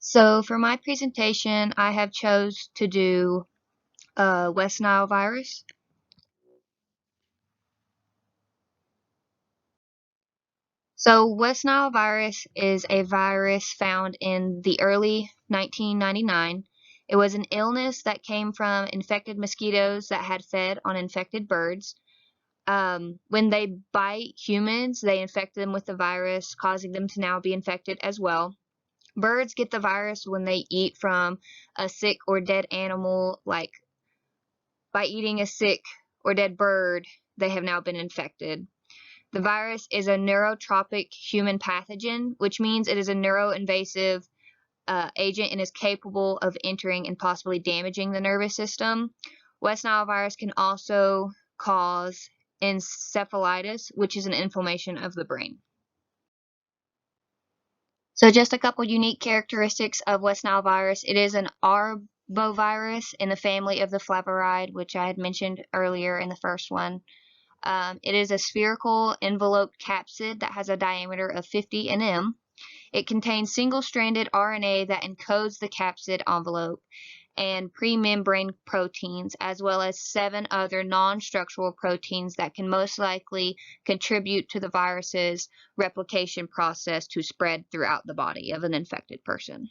So for my presentation, I have chose to do West Nile virus. So West Nile virus is a virus found in the early 1999. It was an illness that came from infected mosquitoes that had fed on infected birds. When they bite humans, they infect them with the virus, causing them to now be infected as well. Birds get the virus when they eat from a sick or dead animal, like by eating a sick or dead bird, they have now been infected. The virus is a neurotropic human pathogen, which means it is a neuroinvasive agent and is capable of entering and possibly damaging the nervous system. West Nile virus can also cause encephalitis, which is an inflammation of the brain. So just a couple unique characteristics of West Nile virus. It is an arbovirus in the family of the flaviride, which I had mentioned earlier in the first one. It is a spherical enveloped capsid that has a diameter of 50 nm. It contains single-stranded RNA that encodes the capsid envelope and pre-membrane proteins, as well as 7 other non-structural proteins that can most likely contribute to the virus's replication process to spread throughout the body of an infected person.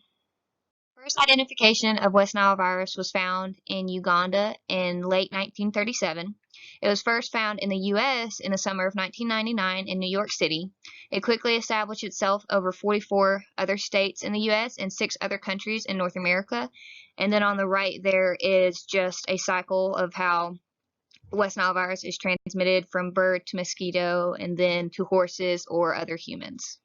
First identification of West Nile virus was found in Uganda in late 1937. It was first found in the U.S. in the summer of 1999 in New York City. It quickly established itself over 44 other states in the U.S. and 6 other countries in North America. And then on the right there is just a cycle of how West Nile virus is transmitted from bird to mosquito and then to horses or other humans.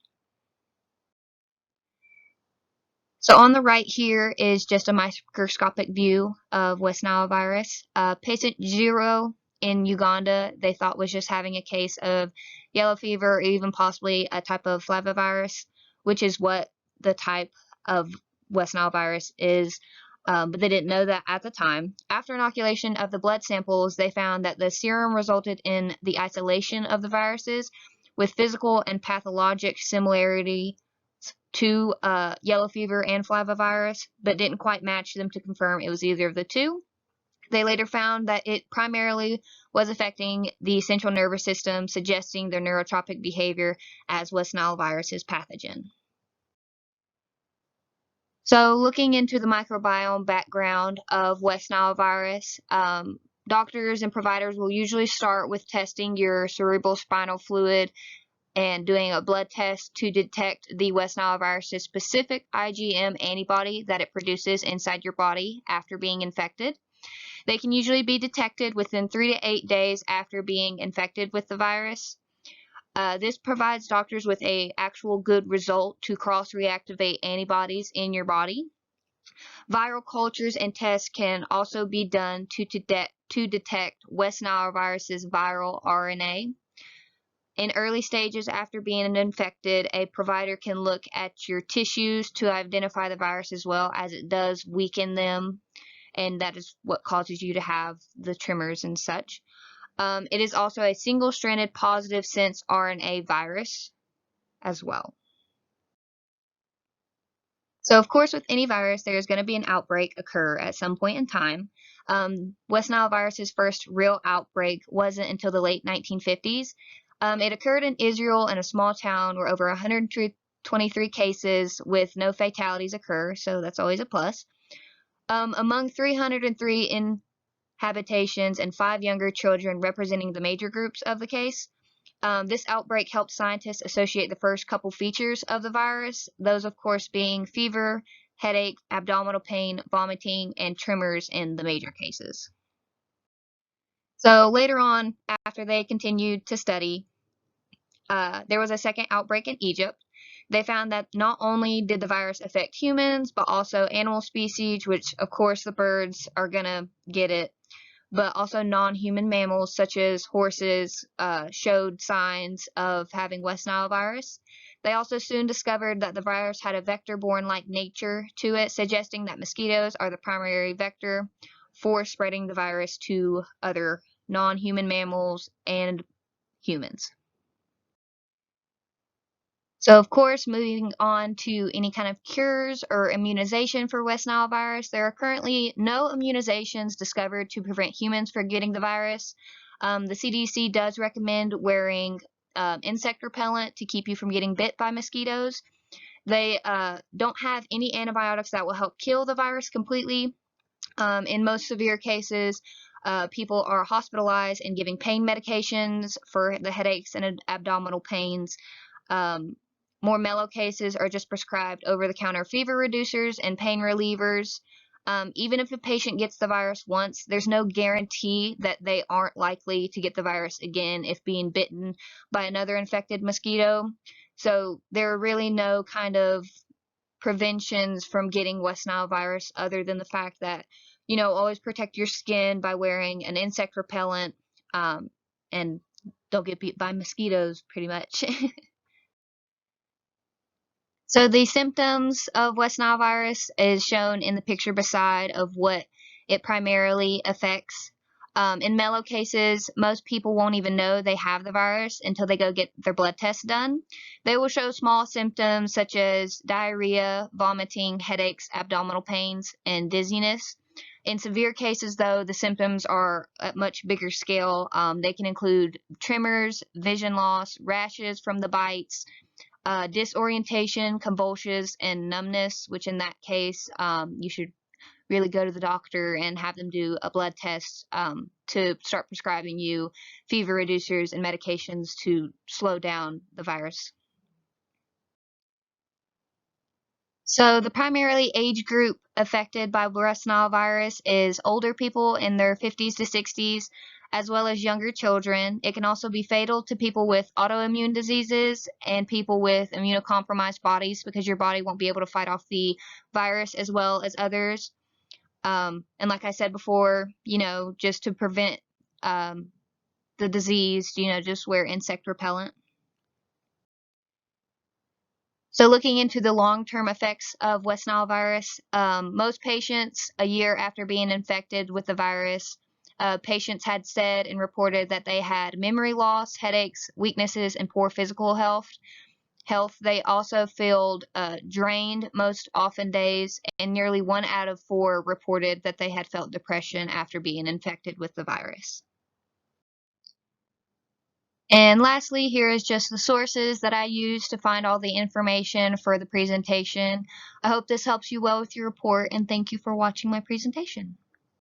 So on the right here is just a microscopic view of West Nile virus. Patient 0 in Uganda, they thought was just having a case of yellow fever or even possibly a type of flavivirus, which is what the type of West Nile virus is, but they didn't know that at the time. After inoculation of the blood samples, they found that the serum resulted in the isolation of the viruses with physical and pathologic similarity to yellow fever and flavivirus, but didn't quite match them to confirm it was either of the two. They later found that it primarily was affecting the central nervous system, suggesting their neurotropic behavior as West Nile virus's pathogen. So looking into the microbiome background of West Nile virus, doctors and providers will usually start with testing your cerebral spinal fluid and doing a blood test to detect the West Nile virus's specific IgM antibody that it produces inside your body after being infected. They can usually be detected within 3 to 8 days after being infected with the virus. This provides doctors with an actual good result to cross-reactivate antibodies in your body. Viral cultures and tests can also be done to detect West Nile virus's viral RNA. In early stages after being infected, a provider can look at your tissues to identify the virus as well, as it does weaken them, and that is what causes you to have the tremors and such. It is also a single-stranded positive sense RNA virus as well. So, of course, with any virus, there is going to be an outbreak occur at some point in time. West Nile virus's first real outbreak wasn't until the late 1950s. It occurred in Israel in a small town where over 123 cases with no fatalities occur, so that's always a plus. Among 303 inhabitations and 5 younger children representing the major groups of the case. This outbreak helped scientists associate the first couple features of the virus, those of course being fever, headache, abdominal pain, vomiting, and tremors in the major cases. So later on, after they continued to study, there was a second outbreak in Egypt. They found that not only did the virus affect humans, but also animal species, which of course the birds are gonna get it, but also non-human mammals such as horses showed signs of having West Nile virus. They also soon discovered that the virus had a vector-borne-like nature to it, suggesting that mosquitoes are the primary vector for spreading the virus to other non-human mammals and humans. So, of course, moving on to any kind of cures or immunization for West Nile virus, there are currently no immunizations discovered to prevent humans from getting the virus. The CDC does recommend wearing insect repellent to keep you from getting bit by mosquitoes. They don't have any antibiotics that will help kill the virus completely. In most severe cases, people are hospitalized and giving pain medications for the headaches and abdominal pains. Um, More mellow cases are just prescribed over-the-counter fever reducers and pain relievers. Even if a patient gets the virus once, there's no guarantee that they aren't likely to get the virus again if being bitten by another infected mosquito. So there are really no kind of preventions from getting West Nile virus other than the fact that, always protect your skin by wearing an insect repellent, and don't get bit by mosquitoes pretty much. So the symptoms of West Nile virus is shown in the picture beside of what it primarily affects. In mellow cases, most people won't even know they have the virus until they go get their blood test done. They will show small symptoms such as diarrhea, vomiting, headaches, abdominal pains, and dizziness. In severe cases, though, the symptoms are at much bigger scale. They can include tremors, vision loss, rashes from the bites, disorientation, convulsions, and numbness, which in that case, you should really go to the doctor and have them do a blood test to start prescribing you fever reducers and medications to slow down the virus. So the primarily age group affected by West Nile virus is older people in their 50s to 60s, as well as younger children. It can also be fatal to people with autoimmune diseases and people with immunocompromised bodies because your body won't be able to fight off the virus as well as others. And like I said before, just to prevent the disease, just wear insect repellent. So looking into the long-term effects of West Nile virus, most patients a year after being infected with the virus, patients had said and reported that they had memory loss, headaches, weaknesses, and poor physical health. They also felt drained most often days, and nearly 1 out of 4 reported that they had felt depression after being infected with the virus. And lastly, here is just the sources that I used to find all the information for the presentation. I hope this helps you well with your report, and thank you for watching my presentation.